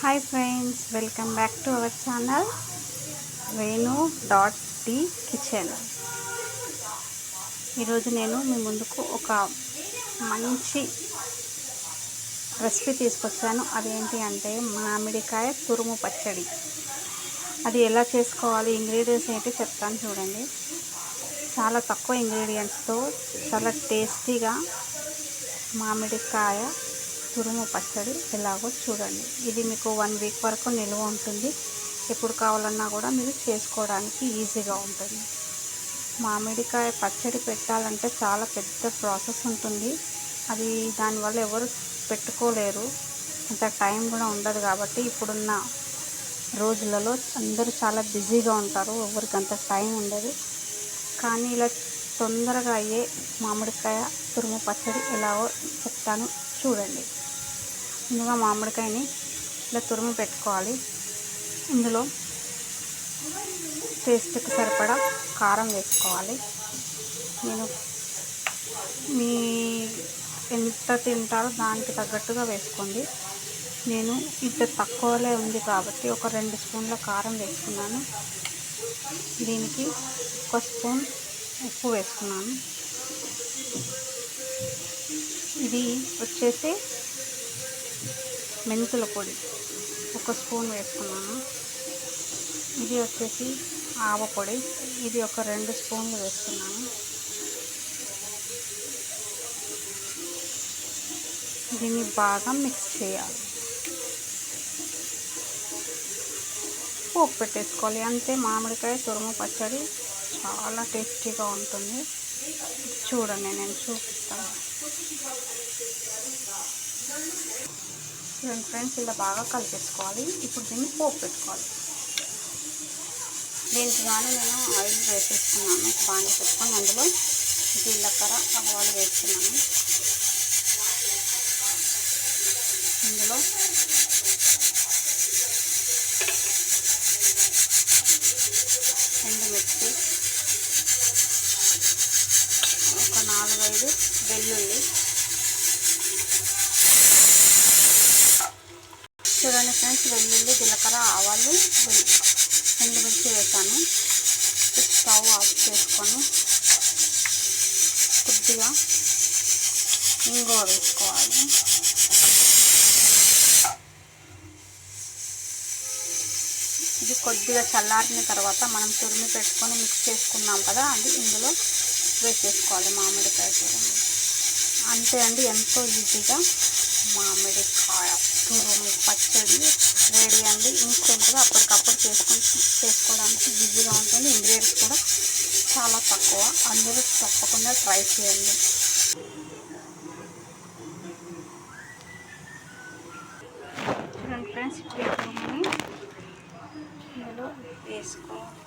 Hi friends, welcome back to our channel Venu dot T kitchen. ఈరోజు నేను మీ ముందుకు ఒక మంచి రెసిపీ తీసుకొచ్చాను. అదేంటి అంటే మామిడికాయ తురుము పచ్చడి. అది ఎలా చేసుకోవాలి, ఇంగ్రీడియంట్స్ ఏంటి చెప్తాను చూడండి. చాలా తక్కువ ఇంగ్రీడియంట్స్తో చాలా టేస్టీగా మామిడికాయ తురుము పచ్చడి ఎలాగో చూడండి. ఇది మీకు 1 వీక్ వరకు నిల్వ ఉంటుంది. ఎప్పుడు కావాలన్నా కూడా మీరు చేసుకోవడానికి ఈజీగా ఉంటుంది. మామిడికాయ పచ్చడి పెట్టాలంటే చాలా పెద్ద ప్రాసెస్ ఉంటుంది. అది దానివల్ల ఎవరు పెట్టుకోలేరు, అంత టైం కూడా ఉండదు. కాబట్టి ఇప్పుడున్న రోజులలో అందరూ చాలా బిజీగా ఉంటారు, ఎవరికి అంత టైం ఉండదు. కానీ ఇలా తొందరగా అయ్యే మామిడికాయ తురుము పచ్చడి ఎలాగో చెప్తాను చూడండి. ముందుగా మామిడికాయని ఇలా తురుము పెట్టుకోవాలి. ఇందులో టేస్ట్కి సరిపడా కారం వేసుకోవాలి. నేను మీ ఎంత తింటారో దానికి తగ్గట్టుగా వేసుకోండి. నేను ఇంత తక్కువలో ఉంది కాబట్టి ఒక 2 స్పూన్ల కారం వేసుకున్నాను. దీనికి 1 స్పూన్ ఉప్పు వేసుకున్నాను. ఇది వచ్చేసి మెంతుల పొడి 1 స్పూన్ వేసుకున్నాను. ఇది వచ్చేసి ఆవ పొడి, ఇది ఒక 2 స్పూన్లు వేసుకున్నాను. దీన్ని బాగా మిక్స్ చేయాలి. పోపు పెట్టేసుకోవాలి. అంతే, మామిడికాయ తురుము పచ్చడి చాలా టేస్టీగా ఉంటుంది. చూడండి, నేను చూపిస్తాను. చూడండి ఫ్రెండ్స్, ఇలా బాగా కలిపేసుకోవాలి. ఇప్పుడు దీన్ని పోపు పెట్టుకోవాలి. దీనికి కానీ నేను ఆయిల్ వేసేసుకున్నాను. బాగా పెట్టుకొని అందులో జీలకర్ర ఆవాలు వేస్తున్నాను. ఇందులో ఎండుమిర్చి, ఒక 4-5 వెల్లుల్లి. చూడండి ఫ్రెండ్స్, వెల్లుల్లి, జీలకర్ర, ఆవాలు, ఎండుమిర్చి వేసాను. స్టవ్ ఆఫ్ చేసుకొని కొద్దిగా ఇంగువ వేసుకోవాలి. ఇది కొద్దిగా చల్లారిన తర్వాత మనం తురిమి పెట్టుకొని మిక్స్ చేసుకున్నాం కదా, అది ఇందులో వేసేసుకోవాలి. మామిడికాయ తురుము అంతే అండి, ఎంతో ఈజీగా మామిడికాయ తురుము పచ్చడి రెడీ అండి. ఇన్స్టెంట్గా అప్పటికప్పుడు చేసుకోవడానికి ఈజీగా ఉంటుంది. ఇంగ్రీడియంట్స్ కూడా చాలా తక్కువ. అందరూ తప్పకుండా ట్రై చేయండి. చూడండి ఫ్రెండ్స్, ఈ తురుముని ఇందులో వేసుకోవాలి.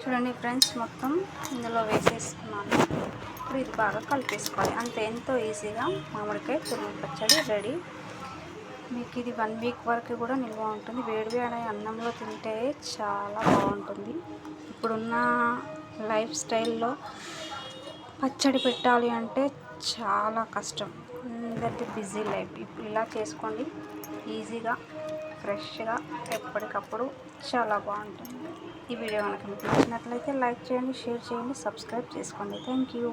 చూడండి ఫ్రెండ్స్, మొత్తం ఇందులో వేసేసుకున్నాను. ఇప్పుడు ఇది బాగా కలిపేసుకోవాలి. అంతే, ఎంతో ఈజీగా మామిడికాయ తురుము పచ్చడి రెడీ. మీకు ఇది 1 వీక్ వరకు కూడా నిల్వ ఉంటుంది. వేడివేడి అన్నంలో తింటే చాలా బాగుంటుంది. ఇప్పుడున్న లైఫ్ స్టైల్లో పచ్చడి పెట్టాలి అంటే చాలా కష్టం. అందరికీ బిజీ లైఫ్. ఇప్పుడు ఇలా చేసుకోండి, ఈజీగా ఫ్రెష్గా ఎప్పటికప్పుడు చాలా బాగుంటుంది. ఈ వీడియో కనుక మీకు నచ్చినట్లయితే లైక్ చేయండి, షేర్ చేయండి, సబ్స్క్రైబ్ చేసుకోండి. Thank you.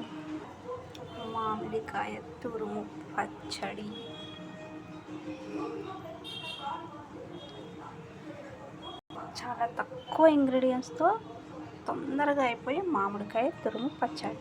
మామిడికాయ తురుము పచ్చడి చాలా తక్కువ ఇంగ్రీడియంట్స్తో తొందరగా అయిపోయే మామిడికాయ తురుము పచ్చడి.